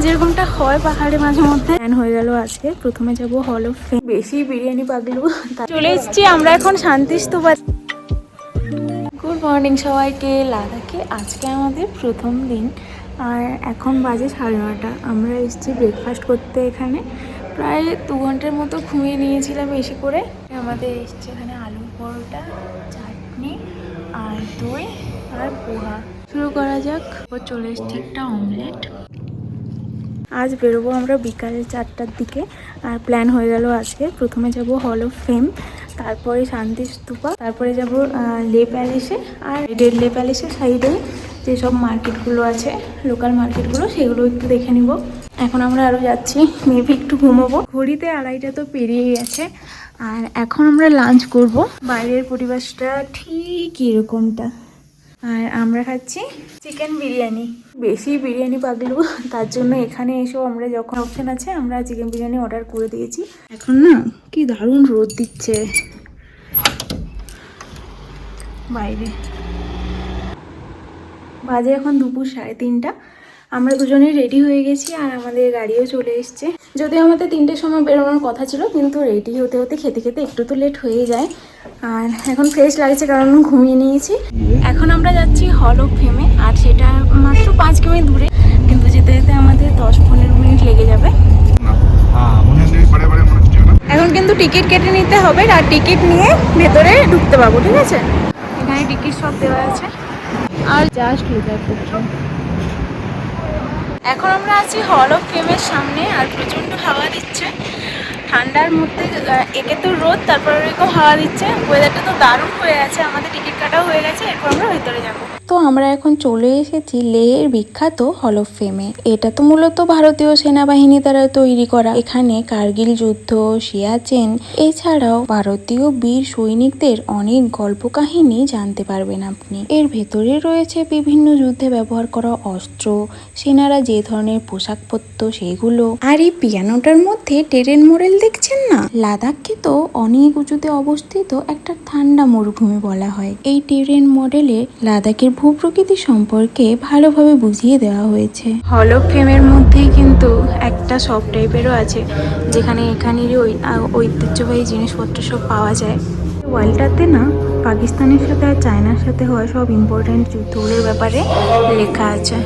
যেরকমটা হয় পাহাড়ে মাঝে মধ্যে। প্ল্যান হয়ে গেল আজকে প্রথমে যাব হল অফ ফেম। বেশি বিরিয়ানি পাগলু। চলে এসেছি আমরা এখন শান্তিস্তূপা। গুড মর্নিং সবাইকে। লাদাখে আজকে আমাদের প্রথম দিন আর এখন বাজে 9:30। আমরা এসেছি ব্রেকফাস্ট করতে। এখানে প্রায় 2 ঘন্টার মতো ঘুমিয়ে নিয়েছিলাম বেশি করে। আমাদের এসছে এখানে আলু পরোটা, চাটনি আর দই আর পোহা। শুরু করা যাক। চলে এসছে একটা অমলেট। আজ বেরোবো আমরা বিকাল 4টার দিকে। আর প্ল্যান হয়ে গেল আজকে প্রথমে যাব হল অফ ফেম, তারপরে শান্তিস্তূপা, তারপরে যাব লে প্যালেসে। আর লে প্যালেসের সাইডে যেসব মার্কেটগুলো আছে, লোকাল মার্কেটগুলো, সেগুলো একটু দেখে নিব। এখন আমরা আরও যাচ্ছি, মেবি একটু ঘুমোবো। ঘড়িতে 2:30 তো পেরিয়ে গেছে। আর এখন আমরা লাঞ্চ করব। বাইরের পরিবেশটা ঠিক এরকমটা। আর আমরা খাচ্ছি চিকেন বিরিয়ানি। বেশি বিরিয়ানি পাগলু, তার জন্য এখানে এসেও আমরা যখন অপশন আছে আমরা চিকেন বিরিয়ানি অর্ডার করে দিয়েছি। এখন না কি দারুণ রোদ দিচ্ছে বাইরে। বাজে এখন দুপুর 3:30। আমরা দুজনেই রেডি হয়ে গেছি আর আমাদের গাড়িও চলে এসছে। যদিও আমাদের 3টের সময় বেরোনোর কথা ছিল, কিন্তু রেডি হতে হতে খেতে খেতে একটু তো লেট হয়ে যায়। আর এখন ফ্রেশ লাগছে কারণ ঘুমিয়ে নিয়েছি। এখন আমরা যাচ্ছি হল অফ ফেমে, আর সেটা মাত্র 5 কিমি দূরে, কিন্তু যেতে যেতে আমাদের 10-15 মিনিট লেগে যাবে। এখন কিন্তু টিকিট কেটে নিতে হবে, আর টিকিট নিয়ে ভেতরে ঢুকতে পারবো। ঠিক আছে, এখানে টিকিট সব দেওয়া আছে। আর জাস্ট লুকার করছি। এখন আমরা আছি হল অফ ফেমের সামনে, আর প্রচণ্ড হাওয়া দিচ্ছে। ঠান্ডার মধ্যে একে তো রোদ, তারপর এরকম হাওয়া দিচ্ছে। ওয়েদারটা তো দারুণ হয়ে আছে। আমাদের টিকিট কাটাও হয়ে গেছে, এরপর আমরা ভেতরে যাবো। তো আমরা এখন চলে এসেছি লেহের বিখ্যাত হল অফ ফেমে। এটা তো মূলত ভারতীয় সেনাবাহিনী দ্বারা তৈরি করা। এখানে কার্গিল যুদ্ধ, সিয়াচেন, এছাড়াও ভারতীয় বীর সৈনিকদের অনেক গল্প কাহিনী জানতে পারবেন আপনি। এর ভেতরে রয়েছে বিভিন্ন যুদ্ধে ব্যবহার করা অস্ত্র, সেনারা যে ধরনের পোশাক পরত সেগুলো। আর এই পিয়ানোটার মধ্যে টেরেন মডেল দেখছেন না? লাদাখকে তো অনেক উঁচুতে অবস্থিত একটা ঠান্ডা মরুভূমি বলা হয়। এই টেরেন মডেলে লাদাখের ভূপ্রকৃতি সম্পর্কে ভালোভাবে বুঝিয়ে দেওয়া হয়েছে। হল অফ ফেমের মধ্যেই কিন্তু একটা শপ টাইপেরও আছে, যেখানে এখানেরই ঐতিহ্যবাহী জিনিসপত্র সব পাওয়া যায়। ওয়ালটাতে না পাকিস্তানের সাথে আর চায়নার সাথে হওয়া সব ইম্পর্টেন্ট যুদ্ধগুলোর ব্যাপারে লেখা আছে।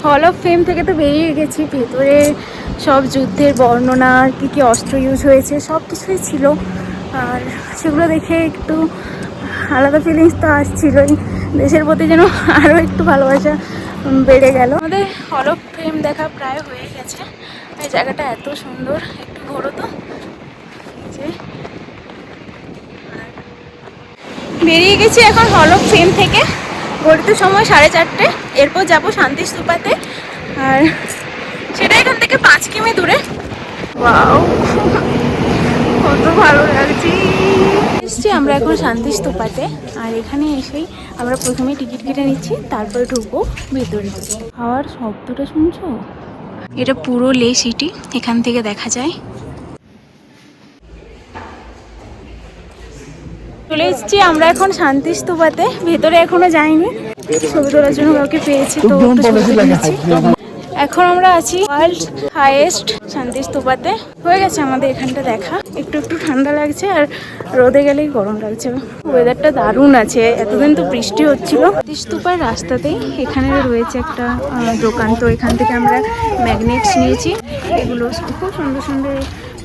হল অফ ফেম থেকে তো বেরিয়ে গেছি, ভেতরে সব যুদ্ধের বর্ণনা, কী কী অস্ত্র ইউজ হয়েছে সব কিছুই ছিল। আর সেগুলো দেখে একটু আলাদা ফিলিংস তো আসছিলই। দেশের প্রতি যেন আরও একটু ভালোবাসা বেড়ে গেল। আমাদের হল অফ ফেম দেখা প্রায় হয়ে গেছে। এই জায়গাটা এত সুন্দর, একটু ঘোরো তো। যে বেরিয়ে গেছি এখন হল অফ ফেম থেকে। ঘড়িতে সময় 4:30। এরপর যাব শান্তিস্তূপাতে, আর সেটা এখান থেকে 5 কিমি দূরে। ওয়াও, কত ভালো লাগছে। এসছি আমরা এখন শান্তিস্তূপাতে, আর এখানে এসেই আমরা প্রথমে টিকিট কেটে নিচ্ছি, তারপরে ঢুকবো ভেতরে। হাওয়ার শব্দটা শুনছো? এটা পুরো লে সিটি এখান থেকে দেখা যায়। চলে এসেছি আমরা এখন শান্তিস্তূপাতে। ভেতরে এখনো যাইনি, ছবি তোলার জন্য কাউকে পেয়েছি তো এখন আমরা আছি ওয়ার্ল্ড হাইয়েস্ট শান্তিস্তূপাতে। হয়ে গেছে আমাদের এখানটা দেখা। একটু একটু ঠান্ডা লাগছে, আর রোদে গেলেই গরম লাগছে। ওয়েদারটা দারুণ আছে। এতদিন তো বৃষ্টি হচ্ছিল। শান্তিস্তূপার রাস্তাতেই এখানে রয়েছে একটা দোকান, তো এখান থেকে আমরা ম্যাগনেটস নিয়েছি। এগুলো খুব সুন্দর সুন্দর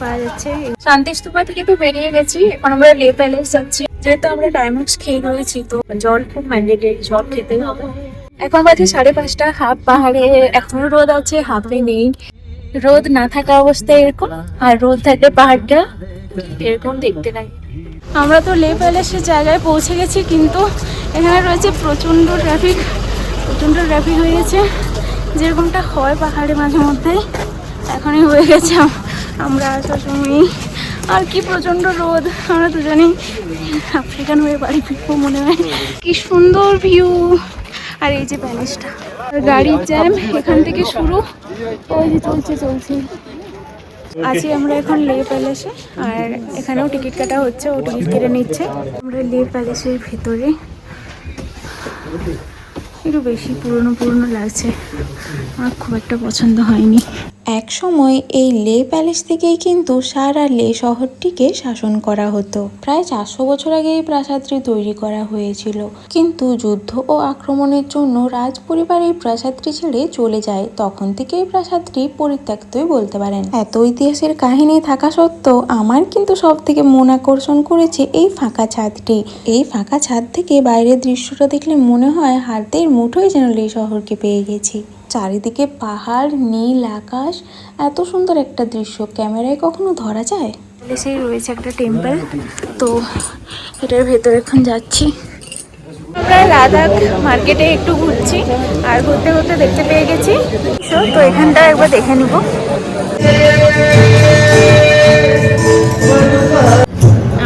পাওয়া যাচ্ছে। শান্তিস্তূপা থেকে তো বেরিয়ে গেছি, এখন আমরা লে প্যালেস যাচ্ছি। যেহেতু আমরা টাইমক্স খেয়ে রয়েছি, তো জল খুব ম্যান্ডেটরি, জল খেতেই হবে। এখন বাজে 5:30। হাফ পাহাড়ে এখনো রোদ আছে, হাফে নেই। রোদ না থাকা অবস্থায় এরকম, আর রোদ থাকলে পাহাড়টা এরকম দেখতে লাগে। আমরা তো লে প্যালেসের জায়গায় পৌঁছে গেছি, কিন্তু এখানে রয়েছে প্রচণ্ড ট্রাফিক হয়ে গেছে। যেরকমটা হয় পাহাড়ে মাঝে মধ্যে, এখনই হয়ে গেছে আমরা আসার সময়। আর কি প্রচণ্ড রোদ। আমরা দুজনেই আফ্রিকান হয়ে বাড়ি ফিরবো মনে হয়। কি সুন্দর ভিউ। আর এই যে প্যালেসটা, গাড়ির জ্যাম এখান থেকে শুরু। ওই যে চলছে। আছি আমরা এখন লে প্যালেসে, আর এখানেও টিকিট কাটা হচ্ছে। ও টিকিট কেটে নিচ্ছে। আমরা লে প্যালেসের ভেতরে। একটু বেশি পুরনো লাগছে, আমার খুব একটা পছন্দ হয়নি। একসময় এই লে প্যালেস থেকেই কিন্তু সারা লে শহরটিকে শাসন করা হতো। প্রায় 400 বছর আগে এই প্রাসাদটি তৈরি করা হয়েছিল, কিন্তু যুদ্ধ ও আক্রমণের জন্য রাজ পরিবার এই প্রাসাদটি ছেড়ে চলে যায়। তখন থেকে এই প্রাসাদটি পরিত্যক্তই বলতে পারেন। এত ইতিহাসের কাহিনী থাকা সত্ত্বেও আমার কিন্তু সব থেকে মন আকর্ষণ করেছে এই ফাঁকা ছাদটি। এই ফাঁকা ছাদ থেকে বাইরের দৃশ্যটা দেখলে মনে হয় হাতের মুঠোয় যেন লে শহরকে পেয়ে গেছি। চারিদিকে পাহাড়, নীল আকাশ, এত সুন্দর একটা দৃশ্য ক্যামেরায় কখনো ধরা যায়? প্যালেসেই রয়েছে একটা টেম্পল, তো এটার ভেতরে এখন যাচ্ছি। আমরা লাদাখ মার্কেটে একটু ঘুরছি, আর ঘুরতে ঘুরতে দেখতে পেয়ে গেছি, তো এখানটা একবার দেখে নিব।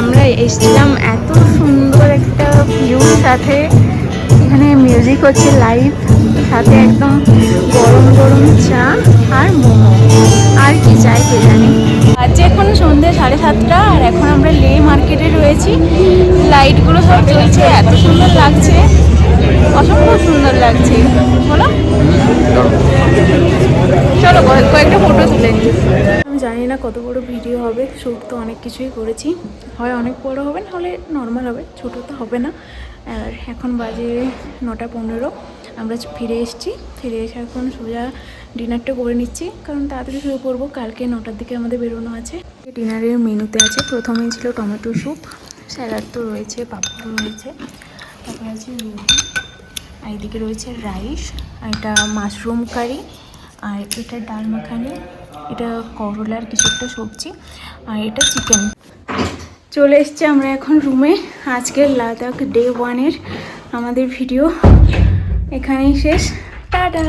আমরা এসেছিলাম এত সুন্দর একটা ভিউর সাথে, এখানে মিউজিক হচ্ছে লাইভ, সাথে একদম গরম গরম চা আর মোমো, আর কি চাই কে জানি। আজ এখন সন্ধ্যে 7:30, আর এখন আমরা লে মার্কেটে রয়েছি। লাইটগুলো সব জ্বলছে, এত সুন্দর লাগছে, অসম্ভব সুন্দর লাগছে। বলো, চলো কয়েকটা ফটো তুলে নিই। আমি জানি না কত বড় ভিডিও হবে, শ্যুট তো অনেক কিছুই করেছি, হয় অনেক বড় হবে, নাহলে নর্মাল হবে, ছোটো তো হবে না। আর এখন বাজে 9:15, আমরা ফিরে এসেছি। ফিরে এসে এখন সোজা ডিনারটা করে নিচ্ছি, কারণ তাড়াতাড়ি শুরু করবো, কালকে 9টার দিকে আমাদের বেরোনো আছে। ডিনারের মেনুতে আছে, প্রথমেই ছিল টমেটো স্যুপ, স্যালাড তো রয়েছে, পাঁপড় রয়েছে, তারপরে আছে রুটি, আর এদিকে রয়েছে রাইস, আর এটা মাশরুম কারি, আর এটা ডাল মাখানি, এটা করলার কিছু একটা সবজি, আর এটা চিকেন। চলে এসছি আমরা এখন রুমে। আজকের লাদাখ ডে 1-এর আমাদের ভিডিও এখানেই শেষ। টাটা।